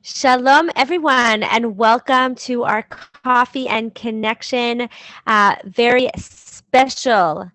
Shalom, everyone, and welcome to our Coffee and Connection very special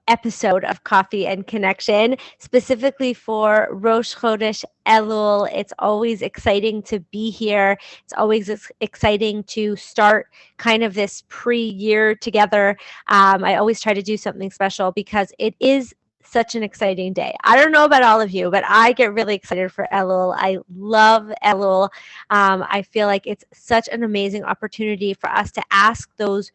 episode of Coffee and Connection, specifically for Rosh Chodesh Elul. It's always exciting to be here. It's always exciting to start kind of this pre-year together. I always try to do something special because it is such an exciting day. I don't know about all of you, but I get really excited for Elul. I love Elul. I feel like it's such an amazing opportunity for us to ask those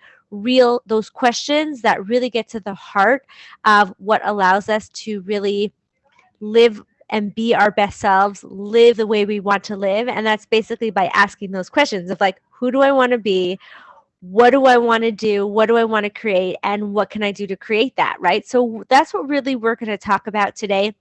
questions that really get to the heart of what allows us to really live and be our best selves, live the way we want to live. And that's basically by asking those questions of like, who do I want to be? What do I want to do? What do I want to create? And what can I do to create that, right? So that's what really we're going to talk about today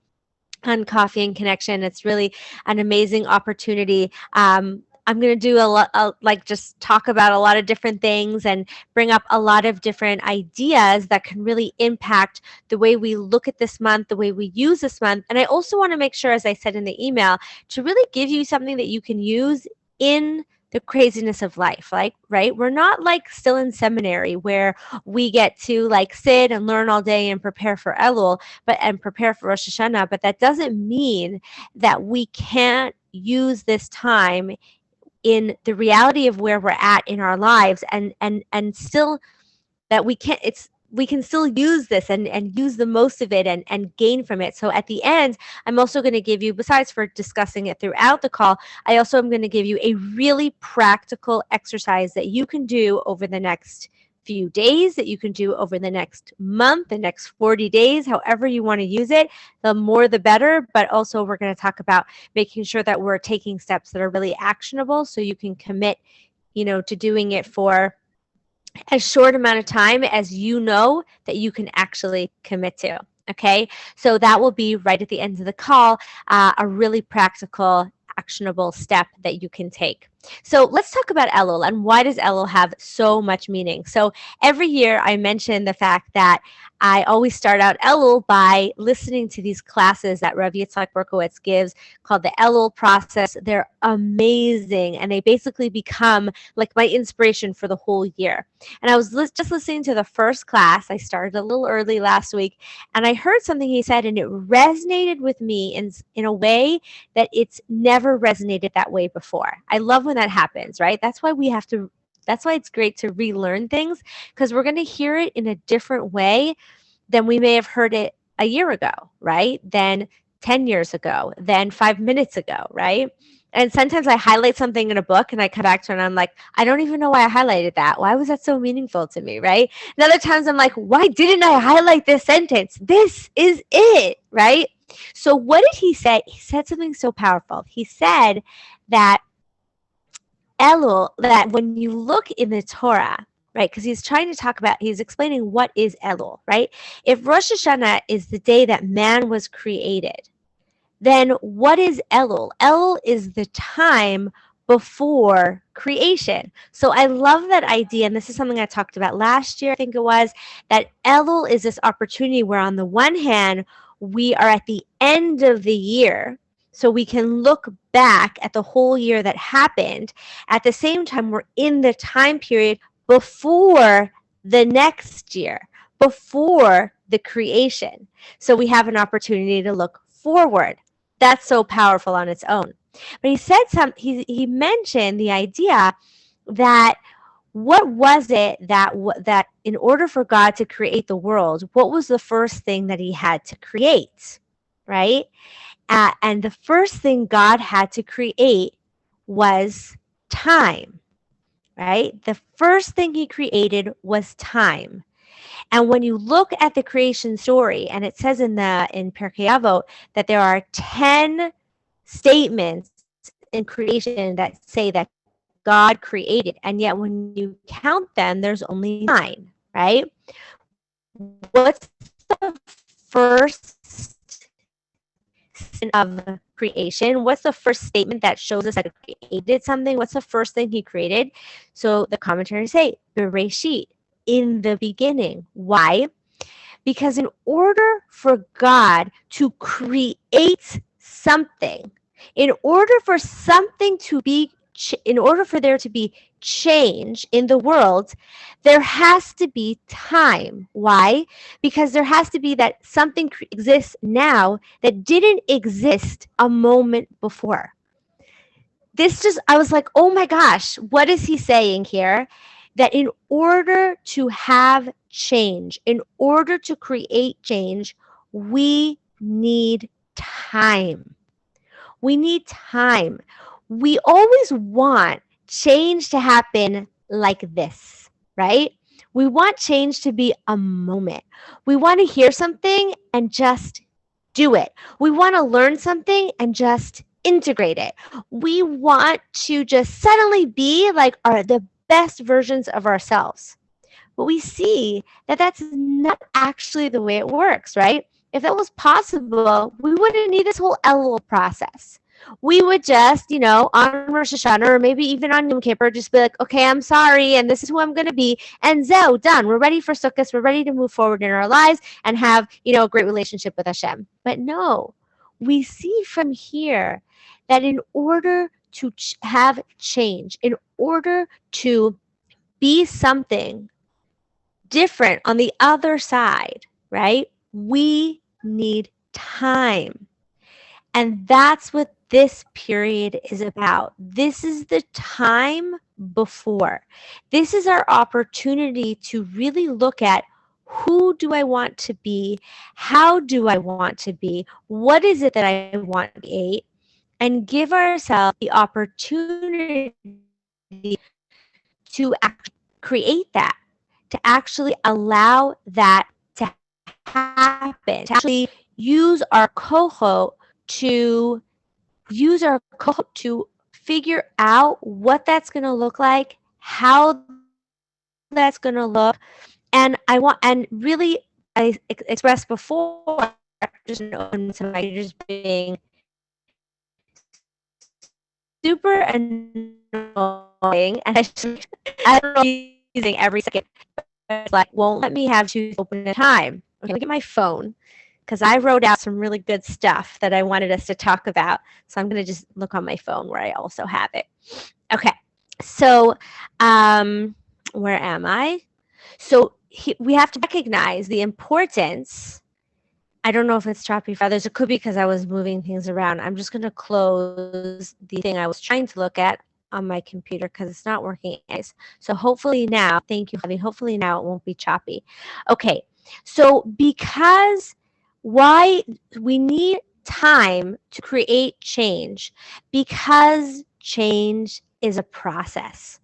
on Coffee and Connection. It's really an amazing opportunity. I'm going to do a lot, like just talk about a lot of different things and bring up a lot of different ideas that can really impact the way we look at this month, the way we use this month. And I also want to make sure, as I said in the email, to really give you something that you can use in the craziness of life. Like, right, we're not like still in seminary where we get to like sit and learn all day and prepare for Elul and prepare for Rosh Hashanah, but that doesn't mean that we can't use this time in the reality of where we're at in our lives, and still that we can still use this and use the most of it and gain from it. So at the end, I'm also going to give you, besides for discussing it throughout the call, I also am going to give you a really practical exercise that you can do over the next few days, that you can do over the next month, the next 40 days, however you want to use it. The more the better. But also we're going to talk about making sure that we're taking steps that are really actionable so you can commit, to doing it for as short amount of time as you know that you can actually commit to. Okay, so that will be right at the end of the call, a really practical, actionable step that you can take. So let's talk about Elul and why does Elul have so much meaning? So every year I mention the fact that I always start out Elul by listening to these classes that Rav Yitzhak Berkowitz gives called the Elul process. They're amazing and they basically become like my inspiration for the whole year. And I was just listening to the first class. I started a little early last week and I heard something he said and it resonated with me in a way that it's never resonated that way before. I love when that happens, right? That's why it's great to relearn things because we're going to hear it in a different way than we may have heard it a year ago, right? Than 10 years ago, than 5 minutes ago, right? And sometimes I highlight something in a book and I come back to it and I'm like, I don't even know why I highlighted that. Why was that so meaningful to me, right? And other times I'm like, why didn't I highlight this sentence? This is it, right? So what did he say? He said something so powerful. He said that that when you look in the Torah, right, because he's explaining what is Elul, right? If Rosh Hashanah is the day that man was created, then what is Elul? Elul is the time before creation. So I love that idea, and this is something I talked about last year, I think it was, that Elul is this opportunity where on the one hand, we are at the end of the year, so we can look back at the whole year that happened. At the same time, we're in the time period before the next year, before the creation. So we have an opportunity to look forward. That's so powerful on its own. But he mentioned the idea that what was it that in order for God to create the world, what was the first thing that he had to create, right? And the first thing God had to create was time, right? The first thing he created was time. And when you look at the creation story, and it says in Pirkei Avot that there are 10 statements in creation that say that God created, and yet when you count them, there's only 9, right? What's the first of creation? What's the first statement that shows us that he created something? What's the first thing he created? So the commentaries say, Bereshit, in the beginning. Why? Because in order for God to create something, In order for something to be, in order for there to be change in the world, there has to be time. Why? Because there has to be that something exists now that didn't exist a moment before. This just, I was like, oh my gosh, what is he saying here? That in order to have change, in order to create change, we need time. We need time. We always want change to happen like this, right? We want change to be a moment. We want to hear something and just do it. We want to learn something and just integrate it. We want to just suddenly be like the best versions of ourselves. But we see that that's not actually the way it works, right? If that was possible, we wouldn't need this whole Elul process. We would just, on Rosh Hashanah or maybe even on Yom Kippur, just be like, okay, I'm sorry, and this is who I'm going to be, and zeo, done. We're ready for Sukkot. We're ready to move forward in our lives and have, a great relationship with Hashem. But no, we see from here that in order to have change, in order to be something different on the other side, right? We need time. And that's what this period is about. This is the time before. This is our opportunity to really look at who do I want to be? How do I want to be? What is it that I want to create? And give ourselves the opportunity to actually create that, to actually allow that to happen, to actually use our coho to figure out what that's going to look like, how that's going to look. And really, I expressed before, just an open to my just being super annoying, and I don't know, using every second, but it's like, won't let me have choose open at a time. Okay, look at my phone, because I wrote out some really good stuff that I wanted us to talk about. So I'm going to just look on my phone where I also have it. Okay, so where am I? So we have to recognize the importance. I don't know if it's choppy for others. It could be because I was moving things around. I'm just going to close the thing I was trying to look at on my computer because it's not working anyways. So hopefully now, thank you, Javi. Hopefully now it won't be choppy. Okay, so because why we need time to create change, because change is a process.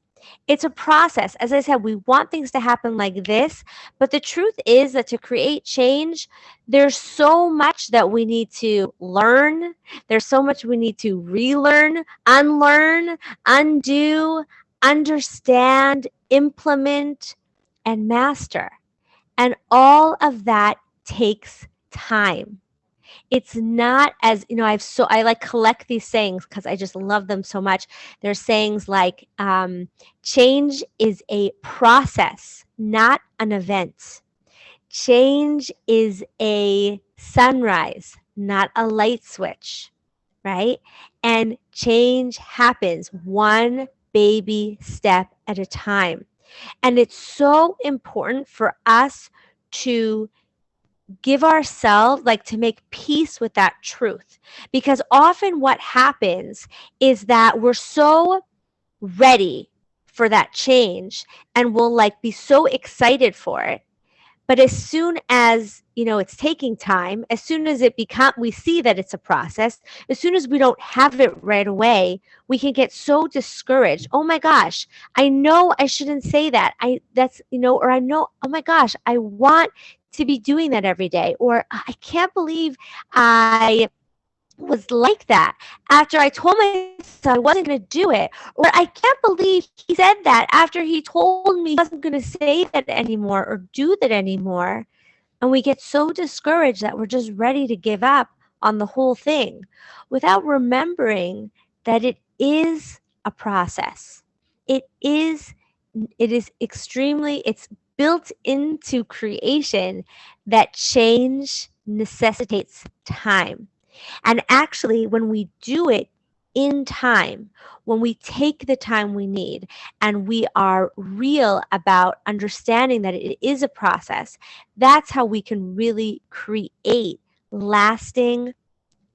It's a process. As I said, we want things to happen like this, but the truth is that to create change, there's so much that we need to learn. There's so much we need to relearn, unlearn, undo, understand, implement, and master. And all of that takes time. It's not as, I like collect these sayings because I just love them so much. There's sayings like, change is a process, not an event. Change is a sunrise, not a light switch, right? And change happens one baby step at a time. And it's so important for us to give ourselves, like, to make peace with that truth, because often what happens is that we're so ready for that change and we'll like be so excited for it, but as soon as it's taking time, as soon as we see that it's a process, as soon as we don't have it right away, we can get so discouraged. Oh my gosh, I know I shouldn't say that. Or I know, oh my gosh, I want to be doing that every day. Or I can't believe I was like that after I told myself I wasn't going to do it. Or I can't believe he said that after he told me he wasn't going to say that anymore or do that anymore. And we get so discouraged that we're just ready to give up on the whole thing without remembering that it is a process. It's built into creation that change necessitates time. And actually, when we do it in time, when we take the time we need and we are real about understanding that it is a process, that's how we can really create lasting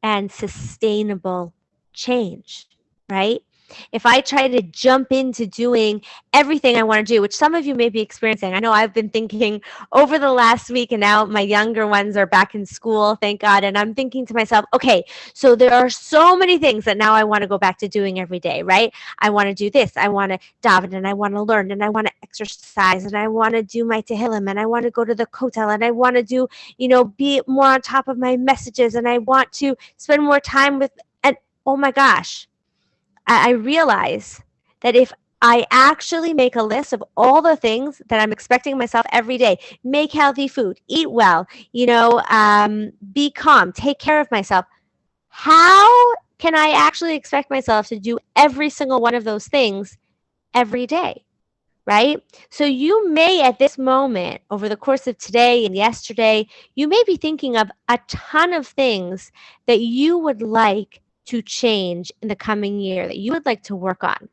and sustainable change, right? If I try to jump into doing everything I want to do, which some of you may be experiencing, I know I've been thinking over the last week, and now my younger ones are back in school, thank God. And I'm thinking to myself, okay, so there are so many things that now I want to go back to doing every day, right? I want to do this, I want to daven, and I want to learn, and I want to exercise, and I want to do my tehillim, and I want to go to the kotel, and I want to do, be more on top of my messages, and I want to spend more time with, and oh my gosh, I realize that if I actually make a list of all the things that I'm expecting myself every day, make healthy food, eat well, be calm, take care of myself, how can I actually expect myself to do every single one of those things every day? Right? So you may at this moment, over the course of today and yesterday, you may be thinking of a ton of things that you would like to change in the coming year, that you would like to work on.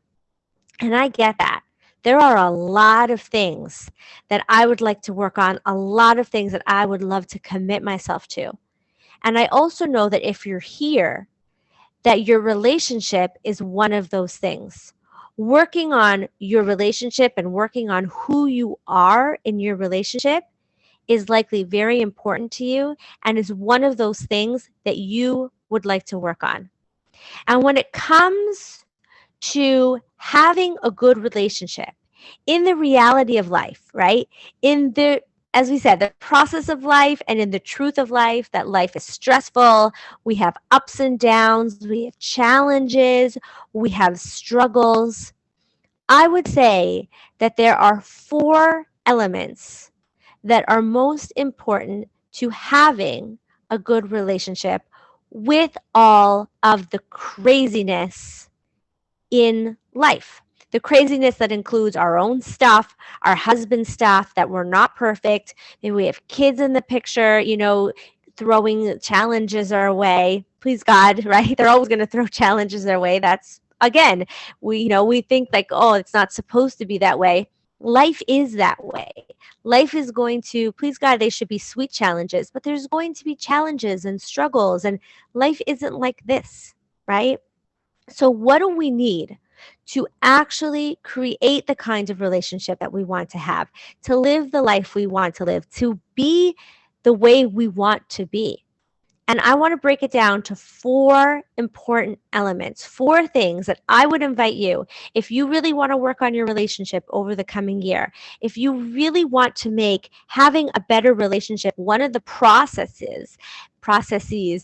And I get that. There are a lot of things that I would like to work on, a lot of things that I would love to commit myself to. And I also know that if you're here, that your relationship is one of those things. Working on your relationship and working on who you are in your relationship is likely very important to you and is one of those things that you would like to work on. And when it comes to having a good relationship in the reality of life, right? In the, as we said, the process of life and in the truth of life, that life is stressful. We have ups and downs. We have challenges. We have struggles. I would say that there are 4 elements that are most important to having a good relationship with all of the craziness in life. The craziness that includes our own stuff, our husband's stuff, that we're not perfect. Maybe we have kids in the picture, throwing challenges our way. Please God, right? They're always going to throw challenges our way. That's, again, we think like, oh, it's not supposed to be that way. Life is that way. Life is going to, please God, they should be sweet challenges, but there's going to be challenges and struggles, and life isn't like this, right? So what do we need to actually create the kind of relationship that we want to have, to live the life we want to live, to be the way we want to be? And I want to break it down to 4 important elements, 4 things that I would invite you, if you really want to work on your relationship over the coming year, if you really want to make having a better relationship one of the processes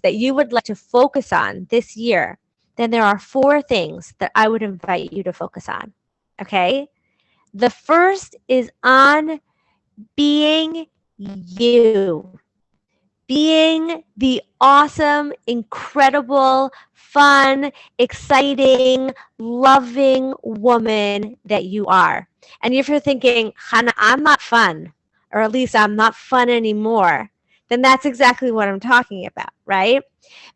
that you would like to focus on this year, then there are 4 things that I would invite you to focus on. Okay? The first is on being you. Being the awesome, incredible, fun, exciting, loving woman that you are. And if you're thinking, Chana, I'm not fun, or at least I'm not fun anymore, then that's exactly what I'm talking about, right?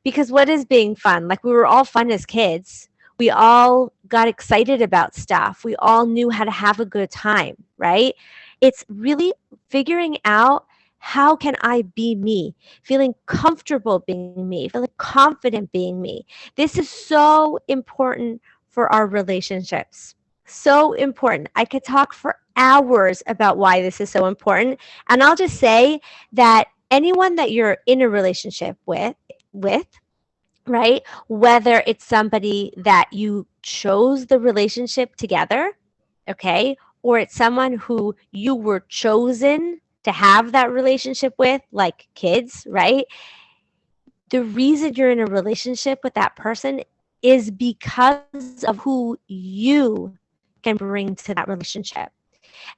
Because what is being fun? Like, we were all fun as kids. We all got excited about stuff. We all knew how to have a good time, right? It's really figuring out, how can I be me? Feeling comfortable being me, feeling confident being me. This is so important for our relationships. So important. I could talk for hours about why this is so important. And I'll just say that anyone that you're in a relationship with, right? Whether it's somebody that you chose the relationship together, okay? Or it's someone who you were chosen to have that relationship with, like kids, right? The reason you're in a relationship with that person is because of who you can bring to that relationship.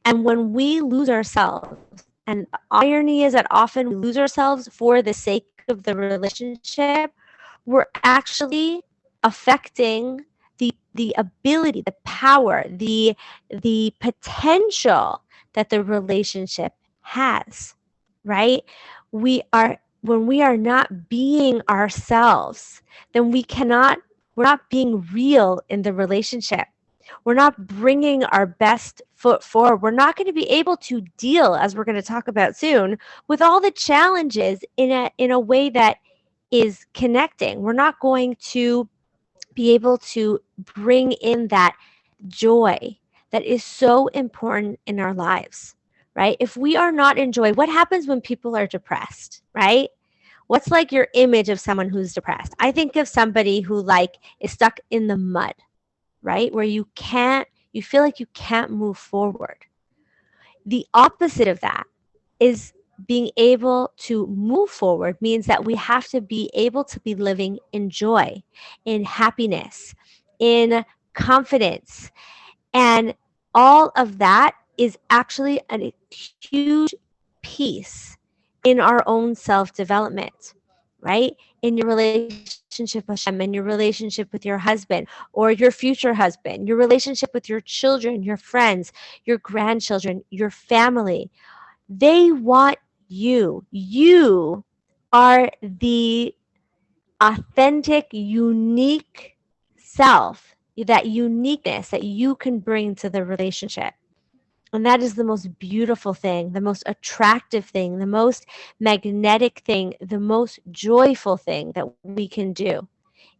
And when we lose ourselves, and the irony is that often we lose ourselves for the sake of the relationship, we're actually affecting the ability, the power, the potential that the relationship has, right? We are when we are not being ourselves, then we're not being real in the relationship. We're not bringing our best foot forward. We're not going to be able to deal, as we're going to talk about soon, with all the challenges in a way that is connecting. We're not going to be able to bring in that joy that is so important in our lives, right? If we are not in joy, what happens when people are depressed, right? What's like your image of someone who's depressed? I think of somebody who like is stuck in the mud, right? Where you feel like you can't move forward. The opposite of that is being able to move forward means that we have to be able to be living in joy, in happiness, in confidence. And all of that is actually a huge piece in our own self development, right? In your relationship with Hashem, in your relationship with your husband or your future husband, your relationship with your children, your friends, your grandchildren, your family. They want you. You are the authentic, unique self, that uniqueness that you can bring to the relationship. And that is the most beautiful thing, the most attractive thing, the most magnetic thing, the most joyful thing that we can do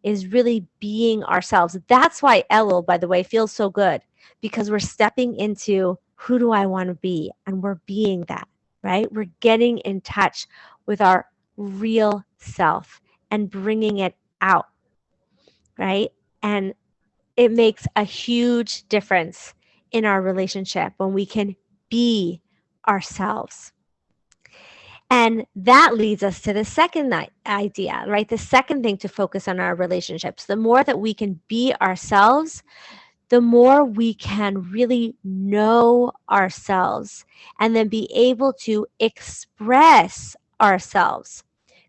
is really being ourselves. That's why Elul, by the way, feels so good, because we're stepping into who do I want to be? And we're being that, right? We're getting in touch with our real self and bringing it out, right? And it makes a huge difference in our relationship when we can be ourselves. And that leads us to the second idea, right? The second thing to focus on our relationships. The more that we can be ourselves, the more we can really know ourselves and then be able to express ourselves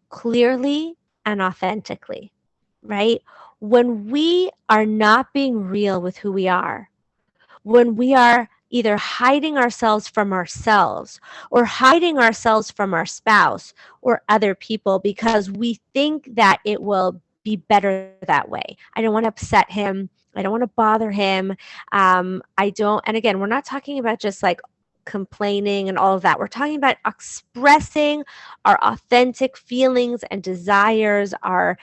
clearly and authentically, right? When we are not being real with who we are, when we are either hiding ourselves from ourselves or hiding ourselves from our spouse or other people because we think that it will be better that way. I don't want to upset him. I don't want to bother him. I don't, and again, we're not talking about just like complaining and all of that. We're talking about expressing our authentic feelings and desires, our,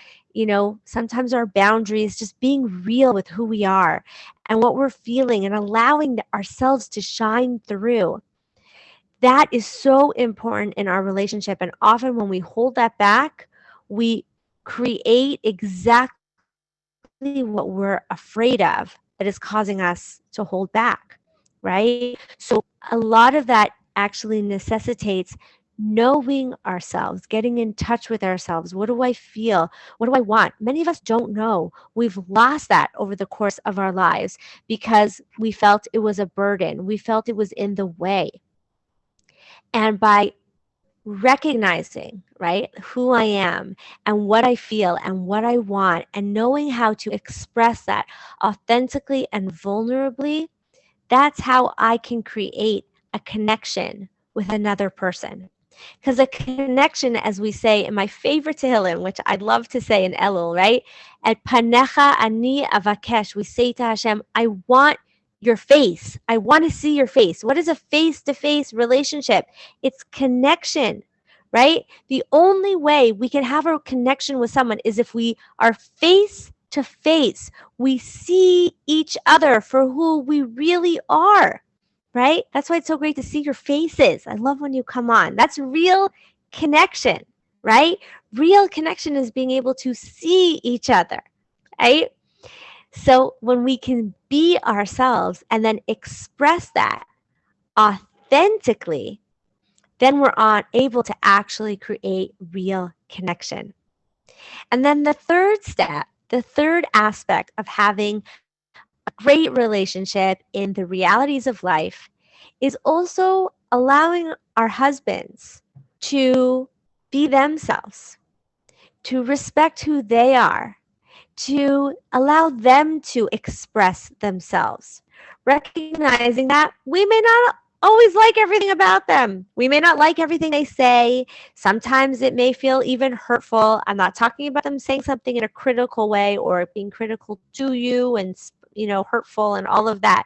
sometimes our boundaries, just being real with who we are and what we're feeling and allowing ourselves to shine through. That is so important in our relationship. And often when we hold that back, we create exactly what we're afraid of that is causing us to hold back, right? So a lot of that actually necessitates knowing ourselves, getting in touch with ourselves. What do I feel? What do I want? Many of us don't know. We've lost that over the course of our lives because we felt it was a burden. We felt it was in the way. And by recognizing, right, who I am and what I feel and what I want and knowing how to express that authentically and vulnerably, that's how I can create a connection with another person. Because a connection, as we say in my favorite Tehillim, which I love to say in Elul, right? At panecha ani avakesh, we say to Hashem, I want your face. I want to see your face. What is a face-to-face relationship? It's connection, right? The only way we can have a connection with someone is if we are face to face. We see each other for who we really are, right? That's why it's so great to see your faces. I love when you come on. That's real connection, right? Real connection is being able to see each other, right? So when we can be ourselves and then express that authentically, then we're able to actually create real connection. And then the third step, the third aspect of having a great relationship in the realities of life is also allowing our husbands to be themselves, to respect who they are, to allow them to express themselves, recognizing that we may not always like everything about them. We may not like everything they say. Sometimes it may feel even hurtful. I'm not talking about them saying something in a critical way or being critical to you and, hurtful and all of that.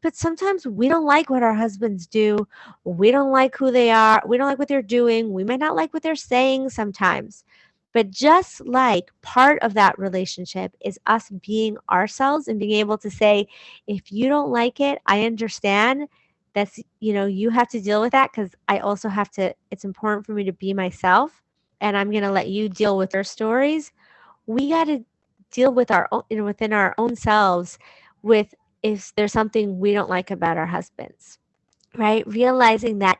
But sometimes we don't like what our husbands do. We don't like who they are. We don't like what they're doing. We might not like what they're saying sometimes. But just like part of that relationship is us being ourselves and being able to say, if you don't like it, I understand. That's, you have to deal with that because I also have to, it's important for me to be myself and I'm going to let you deal with your stories. We got to deal with our own, within our own selves with if there's something we don't like about our husbands, right? Realizing that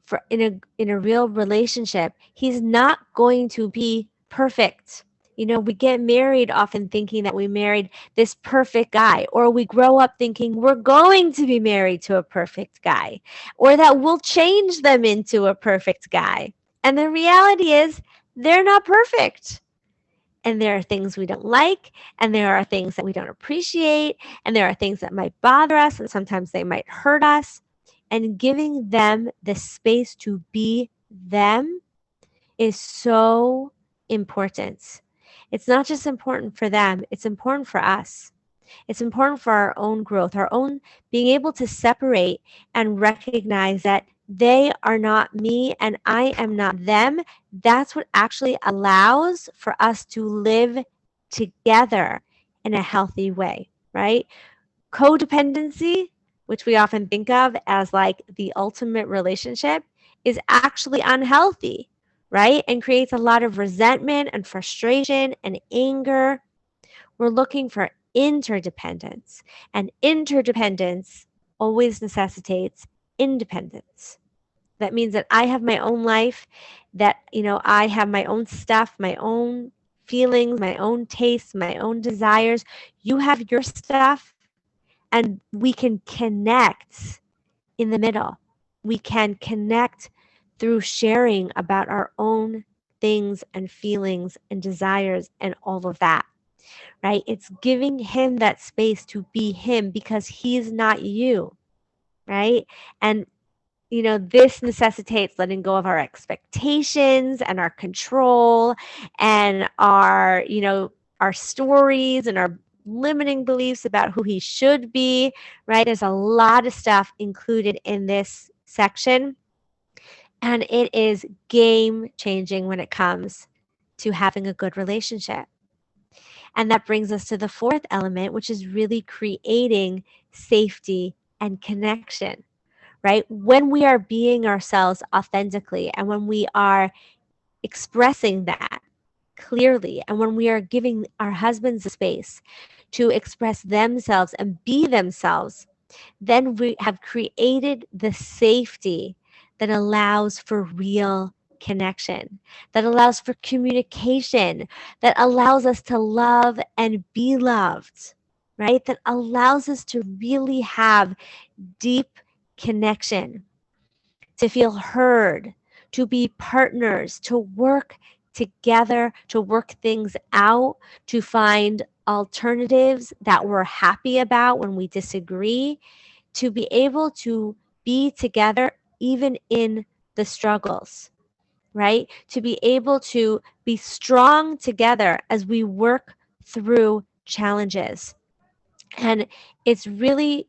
for in a real relationship, he's not going to be perfect. We get married often thinking that we married this perfect guy, or we grow up thinking we're going to be married to a perfect guy, or that we'll change them into a perfect guy. And the reality is, they're not perfect. And there are things we don't like, and there are things that we don't appreciate, and there are things that might bother us, and sometimes they might hurt us. And giving them the space to be them is so important. It's not just important for them, it's important for us. It's important for our own growth, our own being able to separate and recognize that they are not me and I am not them. That's what actually allows for us to live together in a healthy way, right? Codependency, which we often think of as like the ultimate relationship, is actually unhealthy, right? And creates a lot of resentment and frustration and anger. We're looking for interdependence, and interdependence always necessitates independence. That means that I have my own life, that, I have my own stuff, my own feelings, my own tastes, my own desires. You have your stuff, and we can connect in the middle. We can connect through sharing about our own things and feelings and desires and all of that, right? It's giving him that space to be him because he's not you, right? And this necessitates letting go of our expectations and our control and our stories and our limiting beliefs about who he should be, right? There's a lot of stuff included in this section, and it is game changing when it comes to having a good relationship. And that brings us to the fourth element, which is really creating safety and connection, right? When we are being ourselves authentically and when we are expressing that clearly and when we are giving our husbands a space to express themselves and be themselves, then we have created the safety that allows for real connection, that allows for communication, that allows us to love and be loved, right? That allows us to really have deep connection, to feel heard, to be partners, to work together, to work things out, to find alternatives that we're happy about when we disagree, to be able to be together even in the struggles, right? To be able to be strong together as we work through challenges. And it's really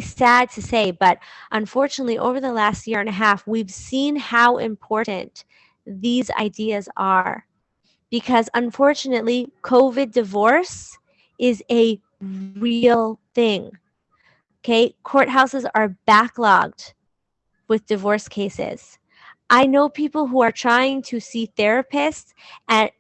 sad to say, but unfortunately, over the last year and a half, we've seen how important these ideas are. Because unfortunately, COVID divorce is a real thing. Okay, courthouses are backlogged with divorce cases. I know people who are trying to see therapists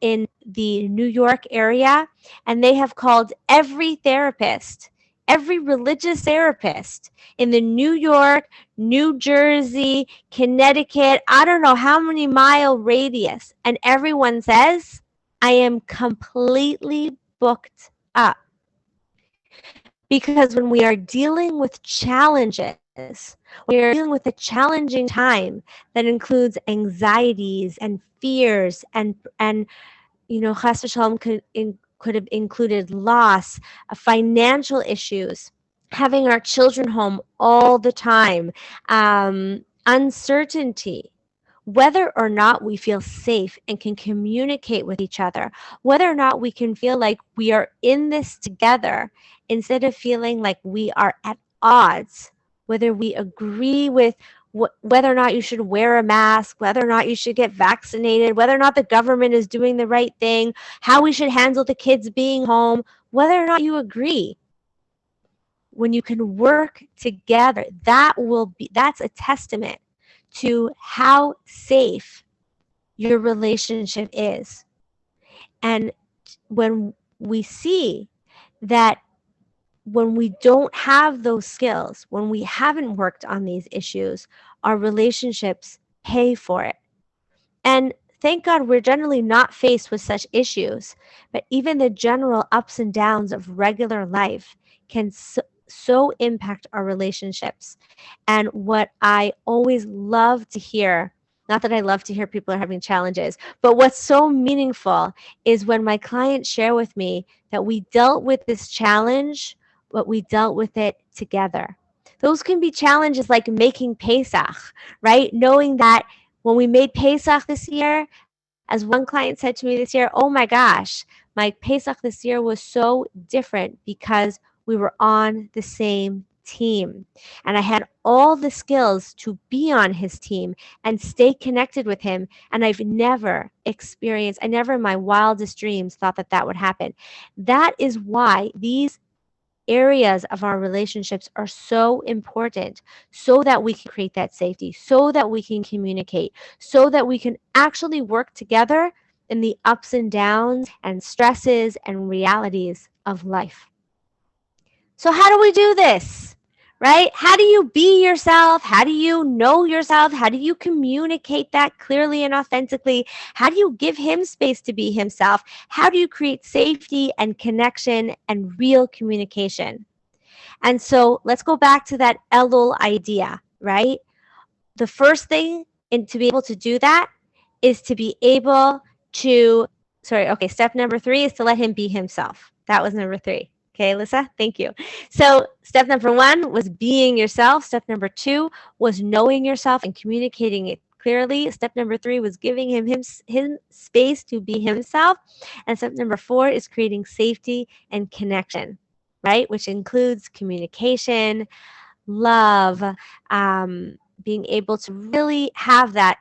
in the New York area, and they have called every therapist, every religious therapist in the New York, New Jersey, Connecticut, I don't know how many mile radius, and everyone says, I am completely booked up. Because when we are dealing with challenges, we are dealing with a challenging time that includes anxieties and fears and chas v'shalom could have included loss, financial issues. having our children home all the time, uncertainty, whether or not we feel safe and can communicate with each other, whether or not we can feel like we are in this together instead of feeling like we are at odds, whether we agree with whether or not you should wear a mask, whether or not you should get vaccinated, whether or not the government is doing the right thing, how we should handle the kids being home, whether or not you agree. When you can work together, that's a testament to how safe your relationship is. And when we see that when we don't have those skills, when we haven't worked on these issues, our relationships pay for it. And thank God we're generally not faced with such issues, but even the general ups and downs of regular life can so impact our relationships. And what I always love to hear, not that I love to hear people are having challenges, but what's so meaningful is when my clients share with me that we dealt with this challenge, but we dealt with it together. Those can be challenges like making Pesach, right? Knowing that when we made Pesach this year, as one client said to me this year, oh my gosh, my Pesach this year was so different because we were on the same team. And I had all the skills to be on his team and stay connected with him. And I've never experienced, I never in my wildest dreams thought that that would happen. That is why these areas of our relationships are so important, so that we can create that safety, so that we can communicate, so that we can actually work together in the ups and downs and stresses and realities of life. So how do we do this? Right? How do you be yourself? How do you know yourself? How do you communicate that clearly and authentically? How do you give him space to be himself? How do you create safety and connection and real communication? And so let's go back to that Elul idea, right? The first thing to be able to do that is to be able to, step number 3 is to let him be himself. That was number 3. Okay, Alyssa, thank you. So step number 1 was being yourself. Step number 2 was knowing yourself and communicating it clearly. Step number 3 was giving him space to be himself. And step number 4 is creating safety and connection, right? Which includes communication, love, being able to really have that,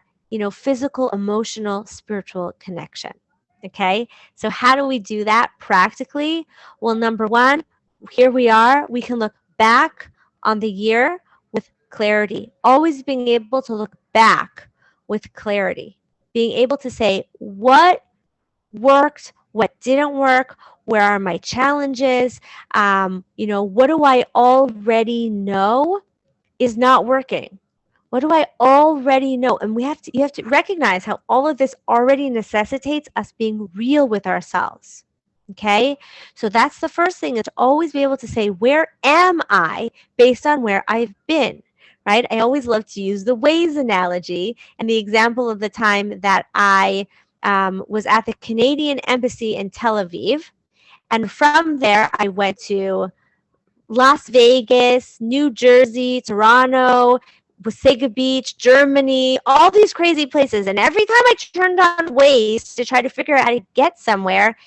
physical, emotional, spiritual connection. Okay, so how do we do that practically? Well, number 1, here we are. We can look back on the year with clarity, always being able to look back with clarity, being able to say what worked, what didn't work, where are my challenges, what do I already know is not working? What do I already know? And you have to recognize how all of this already necessitates us being real with ourselves. Okay? So that's the first thing, is to always be able to say, where am I based on where I've been? Right? I always love to use the Waze analogy and the example of the time that I was at the Canadian Embassy in Tel Aviv. And from there, I went to Las Vegas, New Jersey, Toronto, Wasega Beach, Germany, all these crazy places. And every time I turned on Waze to try to figure out how to get somewhere,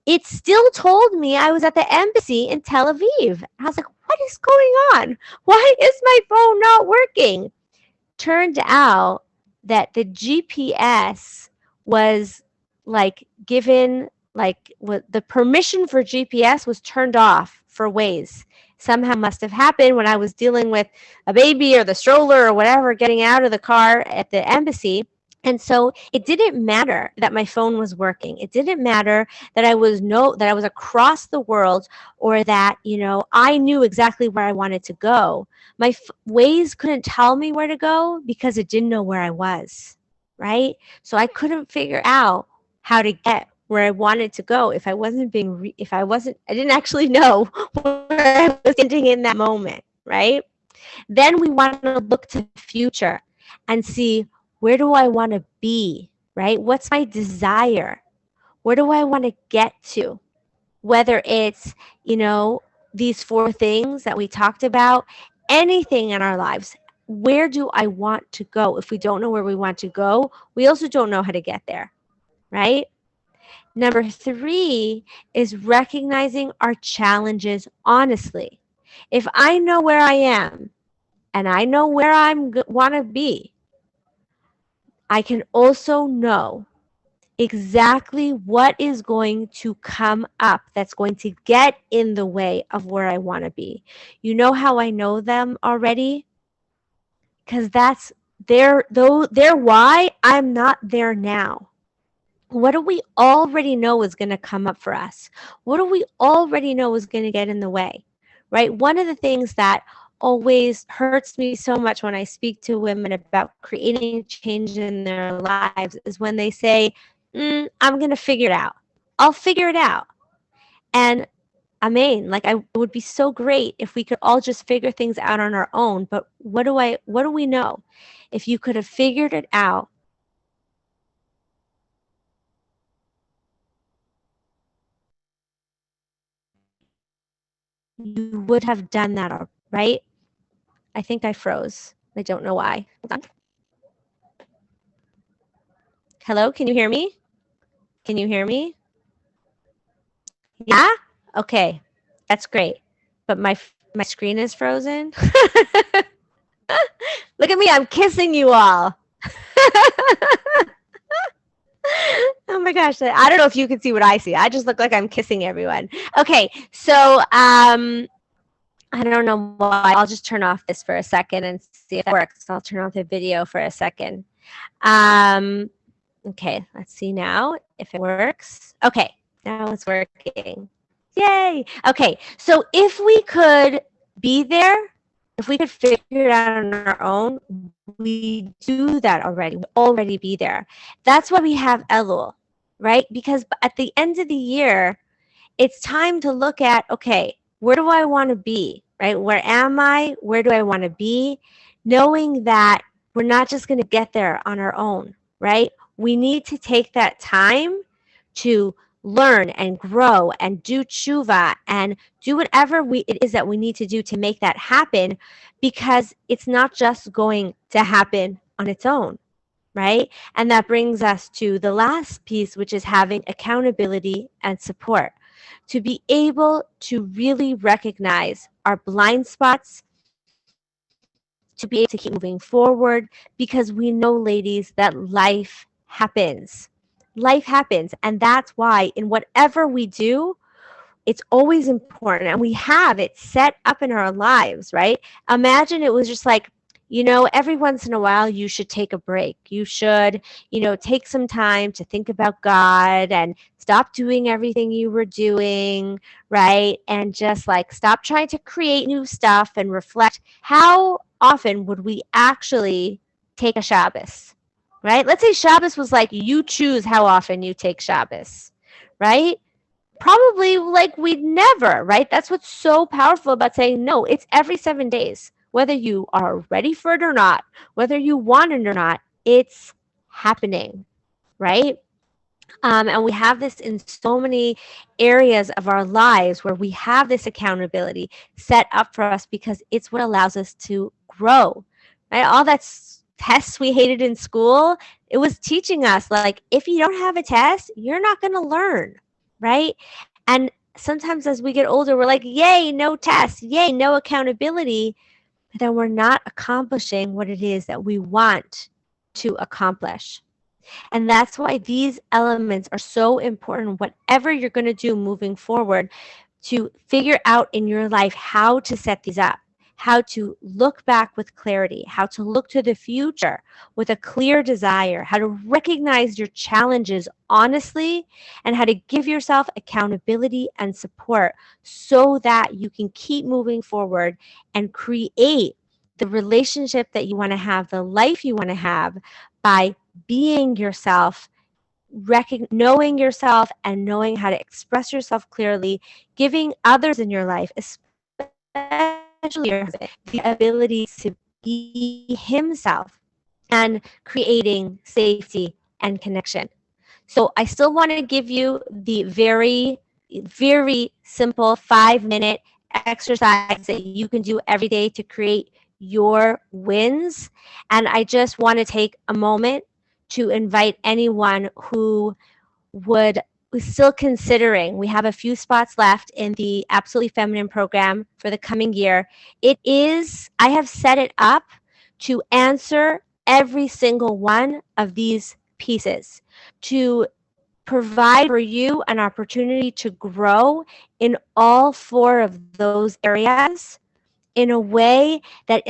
it still told me I was at the embassy in Tel Aviv. I was like, what is going on? Why is my phone not working? Turned out that the GPS was given, the permission for GPS was turned off for Waze. Somehow must have happened when I was dealing with a baby or the stroller or whatever, getting out of the car at the embassy. And so it didn't matter that my phone was working. It didn't matter that I was across the world, or that, I knew exactly where I wanted to go. My Waze couldn't tell me where to go because it didn't know where I was, right? So I couldn't figure out how to get where I wanted to go if I didn't actually know where I was standing in that moment, right? Then we want to look to the future and see, where do I want to be, right? What's my desire? Where do I want to get to? Whether it's, these four things that we talked about, anything in our lives, where do I want to go? If we don't know where we want to go, we also don't know how to get there, right? Number three is recognizing our challenges honestly. If I know where I am and I know where I want to be, I can also know exactly what is going to come up that's going to get in the way of where I want to be. You know how I know them already? Because that's their why. I'm not there now. What do we already know is going to come up for us? What do we already know is going to get in the way? Right? One of the things that always hurts me so much when I speak to women about creating change in their lives is when they say, I'm going to figure it out. I'll figure it out. And it would be so great if we could all just figure things out on our own. But what do we know? If you could have figured it out, you would have done that, right? I think I froze. I don't know why. Hold on. Hello, can you hear me? Can you hear me? Yeah? Okay. That's great. But my screen is frozen. Look at me, I'm kissing you all. Oh my gosh, I don't know if you can see what I see. I just look like I'm kissing everyone. Okay, so I don't know why. I'll just turn off this for a second and see if it works. I'll turn off the video for a second. Okay, let's see now if it works. Okay, now it's working. Yay! Okay, so if we could be there, if we could figure it out on our own, we do that already. We already be there. That's why we have Elul, right? Because at the end of the year, it's time to look at, okay, where do I want to be, right? Where am I? Where do I want to be? Knowing that we're not just going to get there on our own, right? We need to take that time to learn and grow and do tshuva and do whatever it is that we need to do to make that happen, because it's not just going to happen on its own, right? And that brings us to the last piece, which is having accountability and support, to be able to really recognize our blind spots, to be able to keep moving forward, because we know, ladies, that life happens. Life happens. And that's why in whatever we do, it's always important, and we have it set up in our lives, right? Imagine it was just like, every once in a while you should take a break. You should, take some time to think about God and stop doing everything you were doing, right? And just like stop trying to create new stuff and reflect. How often would we actually take a Shabbos, right? Let's say Shabbos was like, you choose how often you take Shabbos, right? Probably like we'd never, right? That's what's so powerful about saying no. It's every 7 days, whether you are ready for it or not, whether you want it or not, it's happening, right? And we have this in so many areas of our lives where we have this accountability set up for us, because it's what allows us to grow, right? All that tests we hated in school, it was teaching us, like, if you don't have a test, you're not going to learn, right? And sometimes as we get older, we're like, yay, no tests, yay, no accountability, but then we're not accomplishing what it is that we want to accomplish. And that's why these elements are so important, whatever you're going to do moving forward, to figure out in your life how to set these up, how to look back with clarity, how to look to the future with a clear desire, how to recognize your challenges honestly, and how to give yourself accountability and support so that you can keep moving forward and create the relationship that you want to have, the life you want to have, by being yourself, knowing yourself, and knowing how to express yourself clearly, giving others in your life, especially your husband, the ability to be himself, and creating safety and connection. So I still want to give you the very, very simple 5-minute exercise that you can do every day to create your wins. And I just want to take a moment to invite anyone who would was still considering. We have a few spots left in the Absolutely Feminine program for the coming year. I have set it up to answer every single one of these pieces, to provide for you an opportunity to grow in all four of those areas in a way that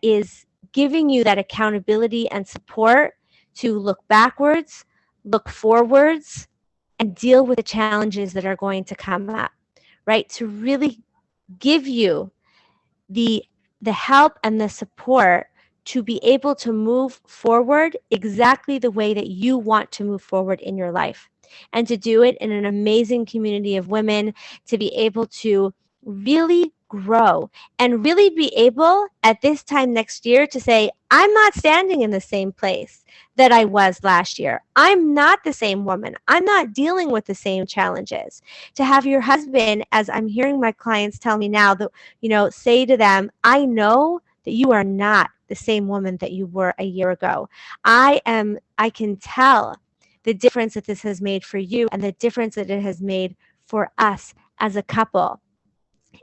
is giving you that accountability and support to look backwards, look forwards, and deal with the challenges that are going to come up, right? To really give you the help and the support to be able to move forward exactly the way that you want to move forward in your life, and to do it in an amazing community of women, to be able to really grow and really be able at this time next year to say, I'm not standing in the same place that I was last year. I'm not the same woman. I'm not dealing with the same challenges. To have your husband, as I'm hearing my clients tell me now, that, say to them, I know that you are not the same woman that you were a year ago. I can tell the difference that this has made for you and the difference that it has made for us as a couple.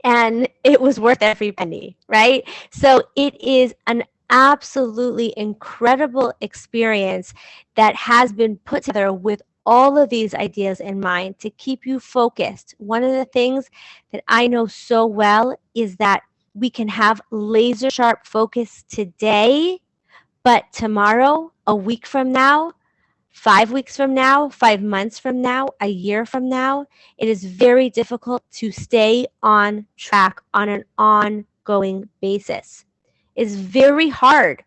And it was worth every penny, right? So it is an absolutely incredible experience that has been put together with all of these ideas in mind to keep you focused. One of the things that I know so well is that we can have laser sharp focus today, but tomorrow, a week from now, 5 weeks from now, 5 months from now, a year from now, it is very difficult to stay on track on an ongoing basis. It's very hard.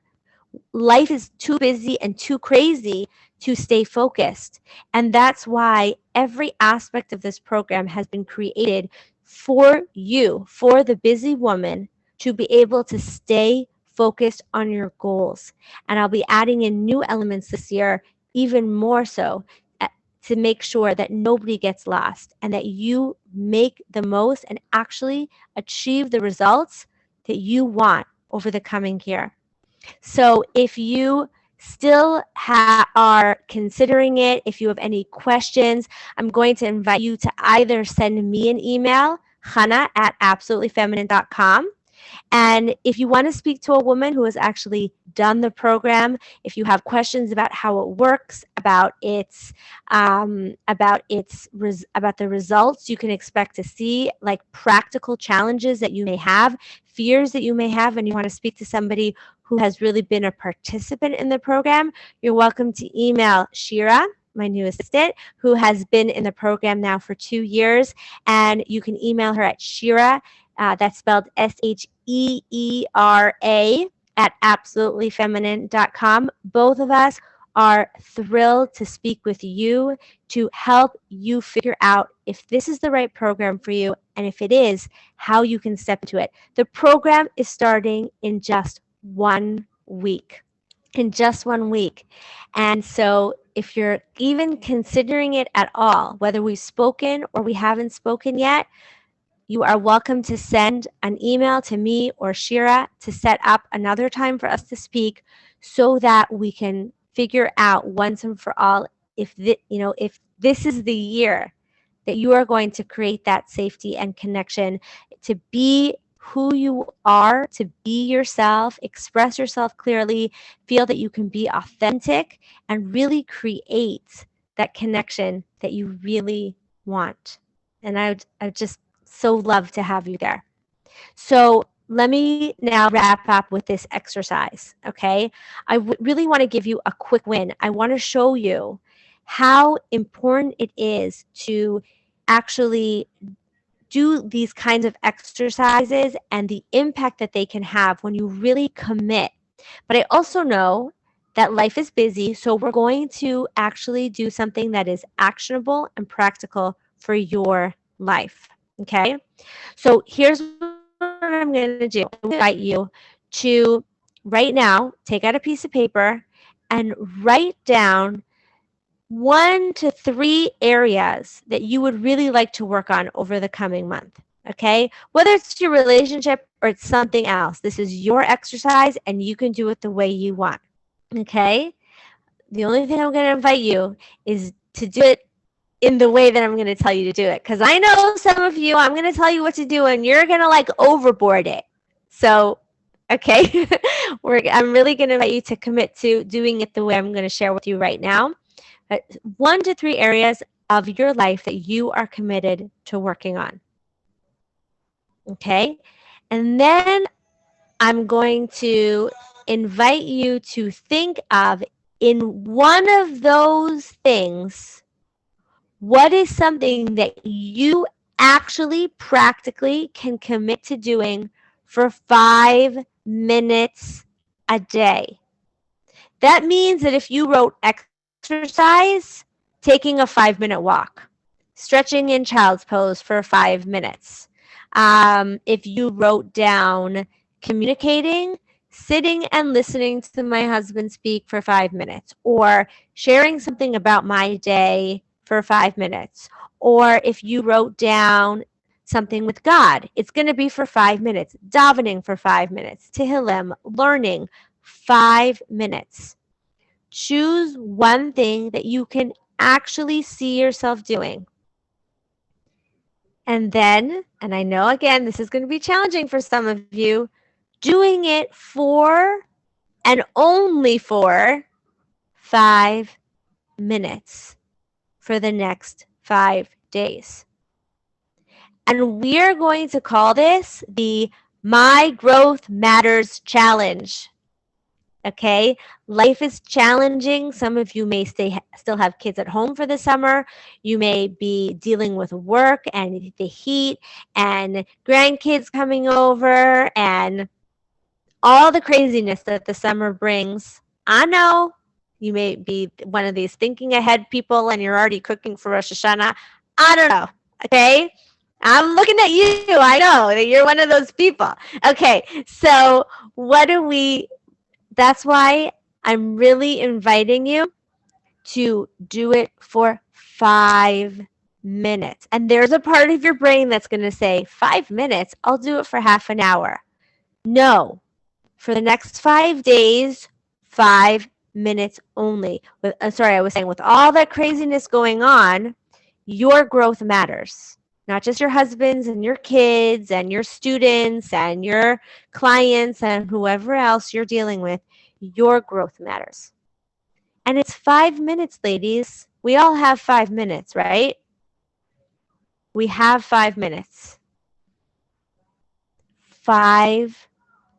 Life is too busy and too crazy to stay focused. And that's why every aspect of this program has been created for you, for the busy woman, to be able to stay focused on your goals. And I'll be adding in new elements this year, even more so, to make sure that nobody gets lost and that you make the most and actually achieve the results that you want over the coming year. So if you still are considering it, if you have any questions, I'm going to invite you to either send me an email, Chana at absolutelyfeminine.com. And if you want to speak to a woman who has actually done the program, if you have questions about how it works, about about the results you can expect to see, like practical challenges that you may have, fears that you may have, and you want to speak to somebody who has really been a participant in the program, you're welcome to email Shira, my new assistant, who has been in the program now for 2 years. And you can email her at Shira, that's spelled SHEERA, at absolutelyfeminine.com. Both of us are thrilled to speak with you to help you figure out if this is the right program for you, and if it is, how you can step into it. The program is starting in just 1 week. In just 1 week. And so if you're even considering it at all, whether we've spoken or we haven't spoken yet, you are welcome to send an email to me or Shira to set up another time for us to speak, so that we can figure out once and for all if this is the year that you are going to create that safety and connection, to be who you are, to be yourself, express yourself clearly, feel that you can be authentic, and really create that connection that you really want. And I would just so love to have you there. So let me now wrap up with this exercise, okay? I really want to give you a quick win. I want to show you how important it is to actually do these kinds of exercises and the impact that they can have when you really commit. But I also know that life is busy, so we're going to actually do something that is actionable and practical for your life, okay? So here's what I'm going to do. I'm going to invite you to right now take out a piece of paper and write down 1 to 3 areas that you would really like to work on over the coming month. Okay? Whether it's your relationship or it's something else, this is your exercise and you can do it the way you want. Okay? The only thing I'm going to invite you is to do it in the way that I'm going to tell you to do it. Because I know some of you, I'm going to tell you what to do and you're going to like overboard it. So, okay, I'm really going to invite you to commit to doing it the way I'm going to share with you right now. 1 to 3 areas of your life that you are committed to working on. Okay, and then I'm going to invite you to think of in one of those things, what is something that you actually practically can commit to doing for 5 minutes a day? That means that if you wrote exercise, taking a 5-minute walk, stretching in child's pose for 5 minutes. If you wrote down communicating, sitting and listening to my husband speak for 5 minutes, or sharing something about my day for 5 minutes, or if you wrote down something with God, it's going to be for 5 minutes, davening for 5 minutes, tehillim, learning, 5 minutes. Choose one thing that you can actually see yourself doing. And then, and I know again, this is going to be challenging for some of you, doing it for and only for 5 minutes for the next 5 days. And we're going to call this the My Growth Matters Challenge. Okay, life is challenging. Some of you may still have kids at home for the summer. You may be dealing with work and the heat and grandkids coming over and all the craziness that the summer brings. I know you may be one of these thinking ahead people and you're already cooking for Rosh Hashanah. I don't know. Okay, I'm looking at you. I know that you're one of those people. Okay, so what do we? That's why I'm really inviting you to do it for 5 minutes. And there's a part of your brain that's going to say, 5 minutes? I'll do it for half an hour. No, for the next 5 days, 5 minutes only. I was saying, with all that craziness going on, your growth matters. Not just your husbands and your kids and your students and your clients and whoever else you're dealing with. Your growth matters. And it's 5 minutes, ladies. We all have 5 minutes, right? We have 5 minutes. 5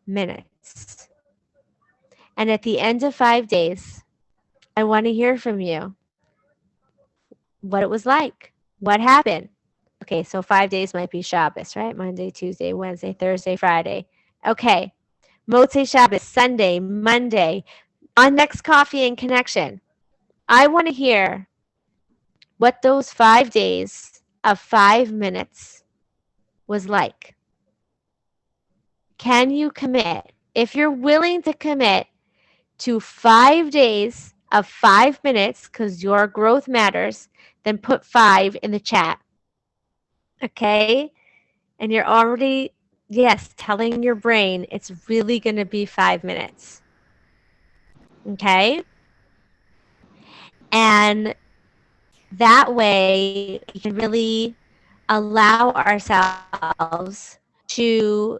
minutes. And at the end of 5 days, I want to hear from you what it was like. What happened? Okay, so 5 days might be Shabbos, right? Monday, Tuesday, Wednesday, Thursday, Friday. Okay. Motzei Shabbos, Sunday, Monday, on Next Coffee and Connection. I want to hear what those 5 days of 5 minutes was like. Can you commit? If you're willing to commit to 5 days of 5 minutes, because your growth matters, then put 5 in the chat. Okay? And you're already, yes, telling your brain it's really going to be 5 minutes. Okay? And that way we can really allow ourselves to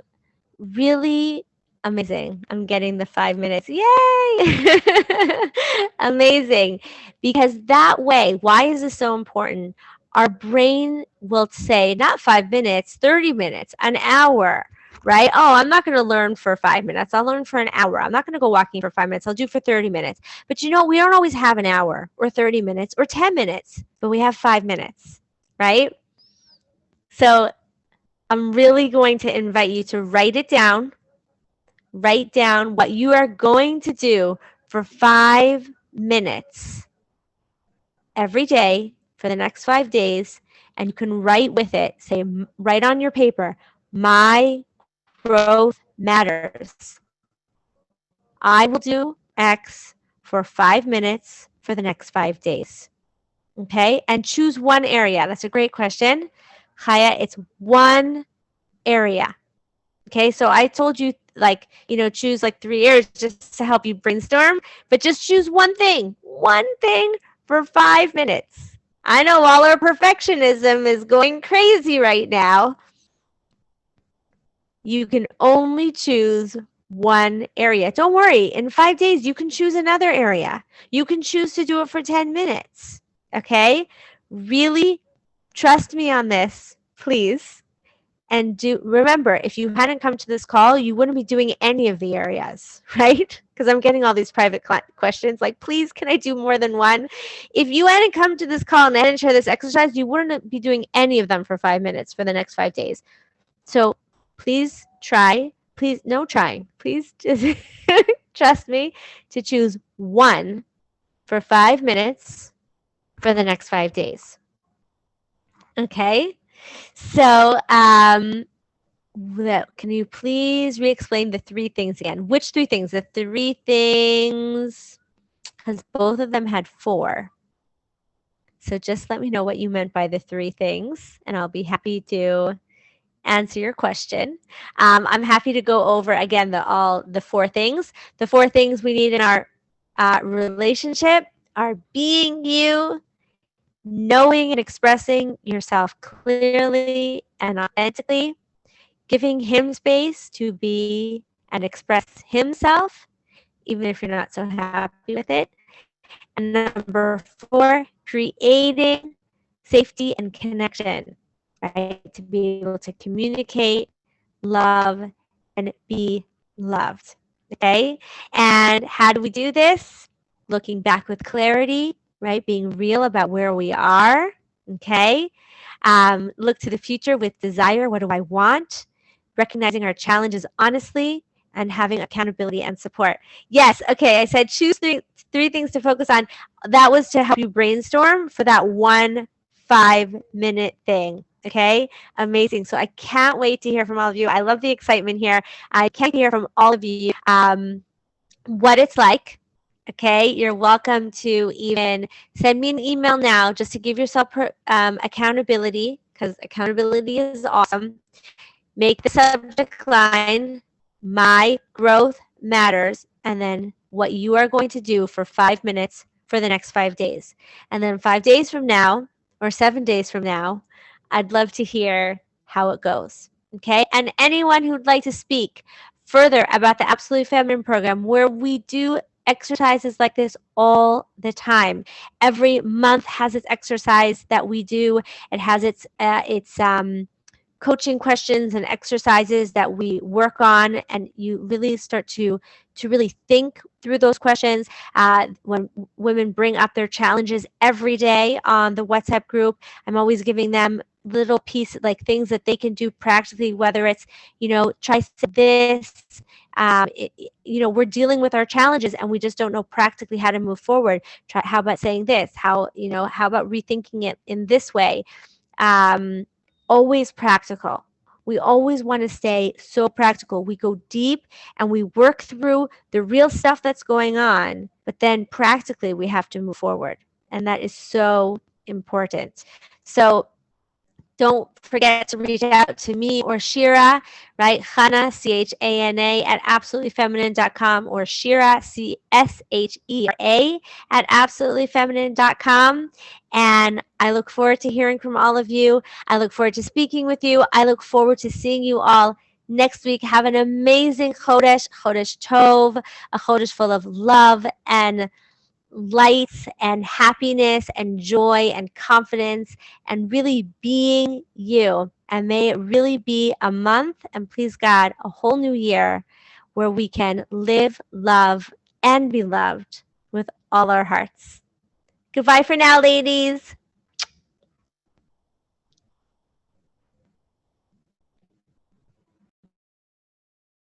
really amazing. I'm getting the 5 minutes. Yay! Amazing. Because that way, why is this so important? Our brain will say not 5 minutes, 30 minutes, an hour, right? Oh, I'm not going to learn for 5 minutes. I'll learn for an hour. I'm not going to go walking for 5 minutes. I'll do for 30 minutes. But you know, we don't always have an hour or 30 minutes or 10 minutes, but we have 5 minutes, right? So I'm really going to invite you to write it down. Write down what you are going to do for 5 minutes every day for the next 5 days. And you can write with it, say, write on your paper, my growth matters. I will do X for 5 minutes for the next 5 days. Okay, and choose one area. That's a great question. Chaya, it's one area. Okay, so I told you, like, choose like 3 areas just to help you brainstorm, but just choose one thing for 5 minutes. I know all our perfectionism is going crazy right now. You can only choose one area. Don't worry, in 5 days, you can choose another area. You can choose to do it for 10 minutes. Okay? Really trust me on this, please. And remember, if you hadn't come to this call, you wouldn't be doing any of the areas, right? Because I'm getting all these private questions like, please, can I do more than one? If you hadn't come to this call and I didn't share this exercise, you wouldn't be doing any of them for 5 minutes for the next 5 days. So please try. Please, no trying. Please just trust me to choose one for 5 minutes for the next 5 days. Okay? So, can you please re-explain the 3 things again? Which 3 things? The 3 things, because both of them had 4. So just let me know what you meant by the 3 things, and I'll be happy to answer your question. I'm happy to go over again the 4 things. The 4 things we need in our relationship are being you, knowing and expressing yourself clearly and authentically, giving him space to be and express himself, even if you're not so happy with it. And number 4, creating safety and connection, right? To be able to communicate, love, and be loved. Okay? And how do we do this? Looking back with clarity, right? Being real about where we are. Okay? Look to the future with desire. What do I want? Recognizing our challenges honestly and having accountability and support. Yes. Okay. I said choose three things to focus on. That was to help you brainstorm for that one 5-minute thing. Okay. Amazing. So I can't wait to hear from all of you. I love the excitement here. I can't hear from all of you what it's like. Okay, you're welcome to even send me an email now just to give yourself accountability, because accountability is awesome. Make the subject line, my growth matters, and then what you are going to do for 5 minutes for the next 5 days. And then 5 days from now or 7 days from now, I'd love to hear how it goes. Okay, and anyone who'd like to speak further about the Absolutely Feminine program, where we do exercises like this all the time. Every month has its exercise that we do. It has its coaching questions and exercises that we work on, and you really start to really think through those questions. When women bring up their challenges every day on the WhatsApp group, I'm always giving them little pieces, like things that they can do practically, whether it's, try this, we're dealing with our challenges and we just don't know practically how to move forward. How about saying this? How about rethinking it in this way? Always practical. We always want to stay so practical. We go deep and we work through the real stuff that's going on, but then practically we have to move forward. And that is so important. So don't forget to reach out to me or Shira, right? Chana, Chana, at absolutelyfeminine.com, or Shira, Shera, at absolutelyfeminine.com. And I look forward to hearing from all of you. I look forward to speaking with you. I look forward to seeing you all next week. Have an amazing Chodesh Tov, a Chodesh full of love and light and happiness and joy and confidence and really being you. And may it really be a month, and please God, a whole new year where we can live, love, and be loved with all our hearts. Goodbye for now, ladies.